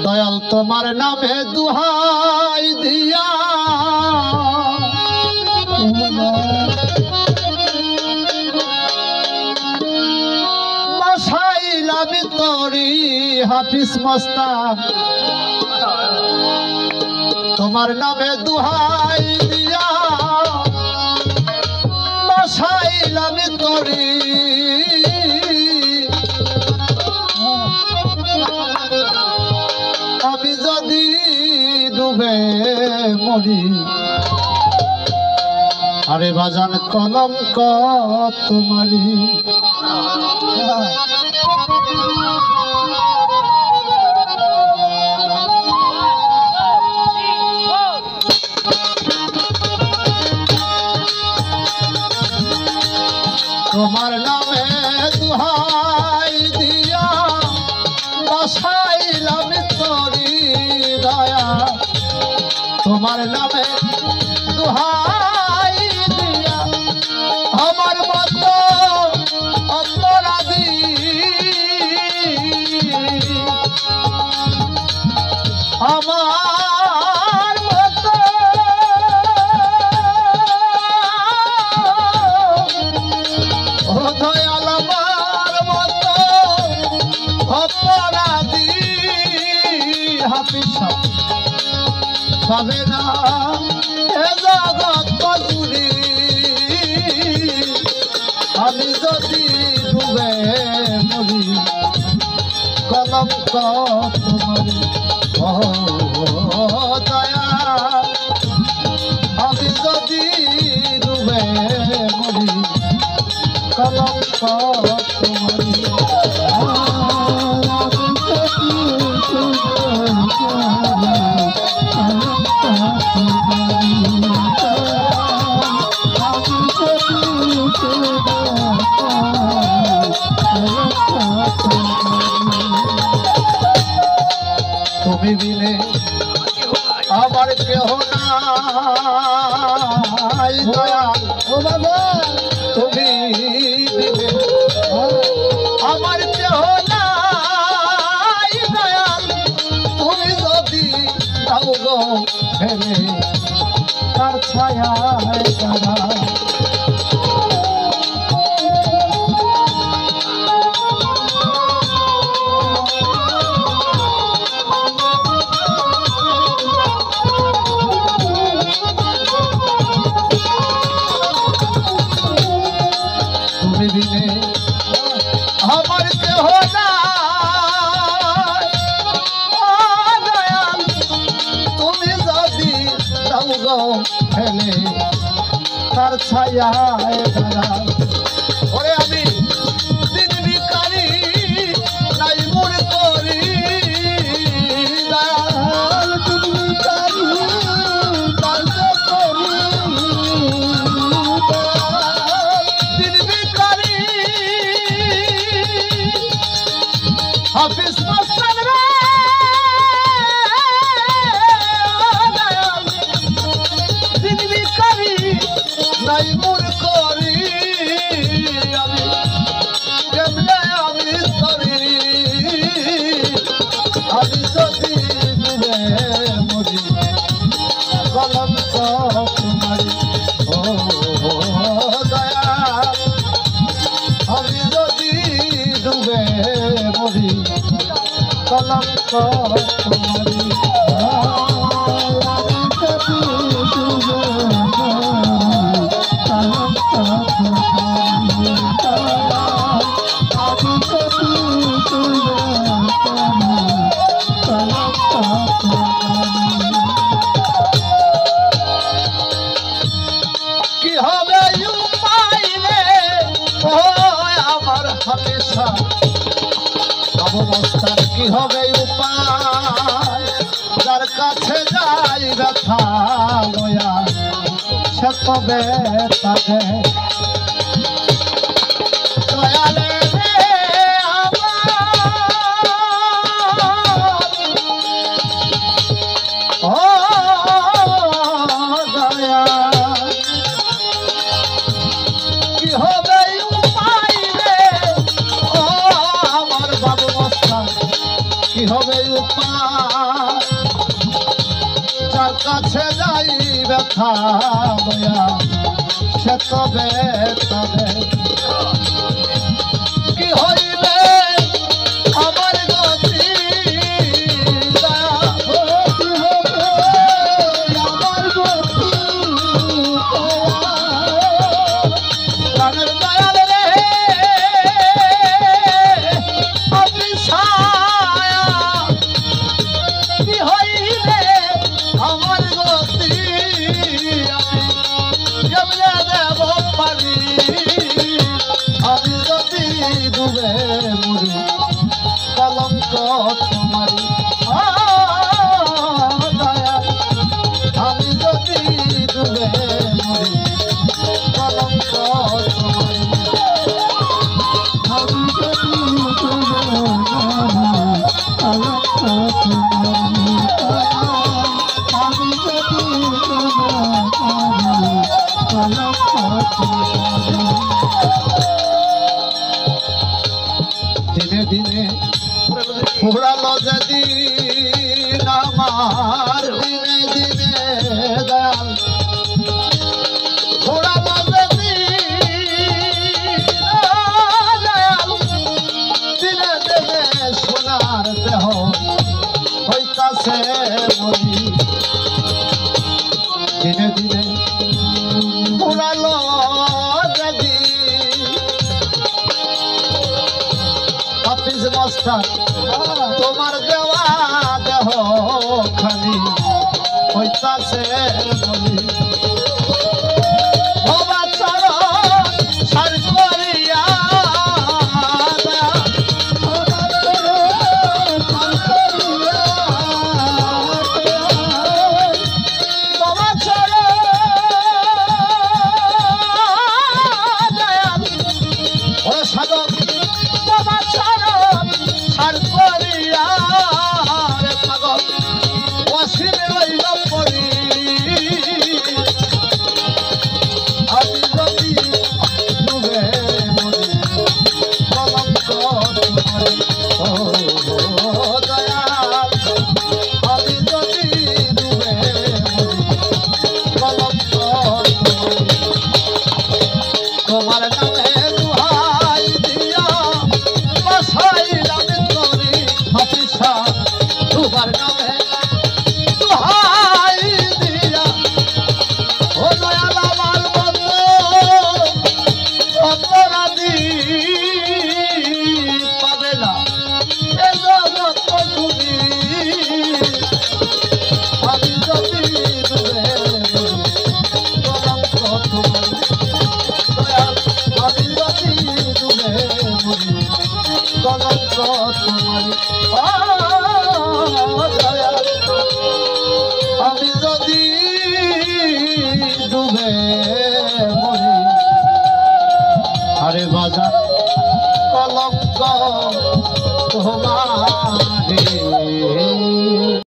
দয়াল তোমার নামে দুহাই দিয়া মশাইলাম তোরি হাফিজ মস্তান তোমার নামে দুহাই দিয়া মশাইলাম তোরি আমি যদি ডুবে মরি আরে বাজান কলঙ্ক তোমারি তোমার নামে দুহাই দিয়া বসাইলাম তোরি দয়া তোমার নামে দুহাই দিয়া আমার মতো অপরাধী আমার মতো দয়াল আমার মতো অপরাধী হাফিজ পাবে না এ জগৎ কজুরি আমি যদি ডুবে মরি কলঙ্ক তোমারি ও দয়া আমি যদি ডুবে মরি কলঙ্ক তোমারি তুমি বিনে আমার কেহ নাই দয়াল ও বাবা তুমি বিনে আমার কেহ নাই দয়াল তুমি যদি দাও গো ফেলে তার ছায়ায় যারা দিলে আমার কেহ নাই দয়াল তুমি যদি দাও গো ফেলে তার ছায়ায় দাঁড়া ওরে আমি দিন ভিখারি নাই মন করি দয়াল দিন ভিখারি নাই করি হাফিজ মস্তান রে দিন ভিখারি নাই মন করি আমি কেমনে আমি সরি আমি যদি ডুবে মরি কলঙ্ক তোমারি ও দয়া আমি যদি ডুবে মরি কলঙ্ক তোমারি কি হবে উপায় রে ও আমার হামেশা বাবু মস্তান কি হবে উপায় যার কাছে যাই ব্যথা লয়া সে তবে তাকে দয়ালে রে আমার দয়া কি হবে উপায় রে ও আমার বাবু মস্তান কি হবে পা যার কাছে যাই ব্যথা বয়া সে তবে তবে কি হইবে আমার গতি আমার গতি প্রাণের দয়াল রে আপনি ছায়া কি হইবে আমার গতি আমি কেমনে দেব পারি আমি যদি ডুবে মরি কলঙ্ক তোমারি দয়া আমি যদি ডুবে মরি কলঙ্ক তোমারি আমি যদি ডুবে মরি কলঙ্ক তোমারি আমি যদি ডুবে মরি কলঙ্ক তোমারি দিনে দিনে ফুরালো যেদিন আমার দিনে দিনে দয়াল ফুরালো যেদিন দয়াল দিনে দিনে সোনার দেহ হইতাছে মরি দিনে দিনে ফুরালো যেদিন হাফিজ মাস্টার তোমার দেওয়া দেহ খালি হইতাছে বলি বাবা চরণ সার করিয়া বাবা চরণ ওরে সাধক বাবা চরণ সার করিয়া রে পাগল ওয়াসিরে লইল পড়ি আমি যদি ডুবে মরি কলঙ্ক তোমারি ও দয়াল আমি যদি ডুবে মরি কলঙ্ক তোমারি তোমার নামে দুহাই দিয়া বাসাইলাম তোরি হাফিসা তোমার নামে দুহাই দিয়া ও দয়াল আমার মতো অপরাধী পাবে না এ জগৎ তুমি আমি যদি ডুবে মরি কলঙ্ক তোমারি দয়াল আমি যদি ডুবে মরি কলঙ্ক তোমারি দয়াল আমি যদি ডুবে মরি আরে বাজার কলঙ্ক তোমারি